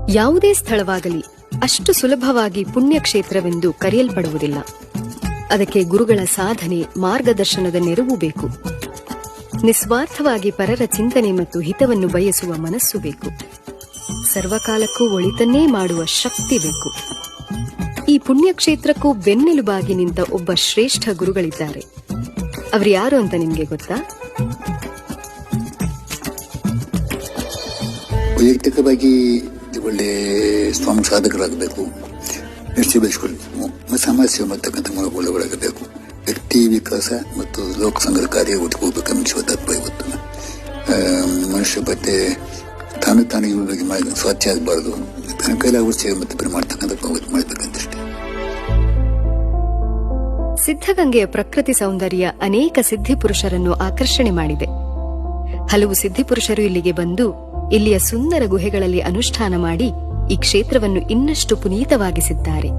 ಯಾವುದೇ ಸ್ಥಳವಾಗಲಿ ಅಷ್ಟು ಸುಲಭವಾಗಿ ಪುಣ್ಯಕ್ಷೇತ್ರವೆಂದು ಕರೆಯಲ್ಪಡುವುದಿಲ್ಲ. ಅದಕ್ಕೆ ಗುರುಗಳ ಸಾಧನೆ, ಮಾರ್ಗದರ್ಶನದ ನೆರವು ಬೇಕು. ನಿಸ್ವಾರ್ಥವಾಗಿ ಪರರ ಚಿಂತನೆ ಮತ್ತು ಹಿತವನ್ನು ಬಯಸುವ ಮನಸ್ಸು ಬೇಕು. ಸರ್ವಕಾಲಕ್ಕೂ ಒಳಿತನ್ನೇ ಮಾಡುವ ಶಕ್ತಿ ಬೇಕು. ಈ ಪುಣ್ಯಕ್ಷೇತ್ರಕ್ಕೂ ಬೆನ್ನೆಲುಬಾಗಿ ನಿಂತ ಒಬ್ಬ ಶ್ರೇಷ್ಠ ಗುರುಗಳಿದ್ದಾರೆ. ಅವರು ಯಾರು ಅಂತ ನಿಮ್ಗೆ ಗೊತ್ತಾ? ವೈಯಕ್ತಿಕವಾಗಿ ಒಳ್ಳೆ ಸ್ವಾಮಿ ಸಾಧಕರಾಗಬೇಕು, ನಿಶ್ಚಯ ಬೆಳೆಸಿಕೊಳ್ಳಬೇಕು, ಸಮಾಜ ಸೇವೆ ಮಾಡ್ತಕ್ಕಂಥ ಮನೋಗುಣಗಳಾಗಬೇಕು. ವ್ಯಕ್ತಿ ವಿಕಾಸ ಮತ್ತು ಲೋಕ ಸಂಘದ ಕಾರ್ಯ ಹೋಗ್ಬೇಕನ್ನಿಸುವ ತತ್ವ ಇವತ್ತು. ಮನುಷ್ಯ ಮತ್ತೆ ತಾನು ಇವ್ರ ಬಗ್ಗೆ ಮಾಡಿದ ಸ್ವಚ್ಛ ಆಗಬಾರ್ದು, ತನ್ನ ಕೈಲಾಗುವ ಸೇವೆ ಮತ್ತೆ ಮಾಡ್ತಕ್ಕಂಥ ಮಾಡಬೇಕಂತಷ್ಟೇ. ಸಿದ್ಧಗಂಗೆಯ ಪ್ರಕೃತಿ ಸೌಂದರ್ಯ ಅನೇಕ ಸಿದ್ಧಿಪುರುಷರನ್ನು ಆಕರ್ಷಣೆ ಮಾಡಿದೆ. ಹಲವು ಸಿದ್ಧಿಪುರುಷರು ಇಲ್ಲಿಗೆ ಬಂದು ಇಲ್ಲಿಯ ಸುಂದರ ಗುಹೆಗಳಲ್ಲಿ ಅನುಷ್ಠಾನ ಮಾಡಿ ಈ ಕ್ಷೇತ್ರವನ್ನು ಇನ್ನಷ್ಟು ಪುನೀತವಾಗಿಸಿದ್ದಾರೆ.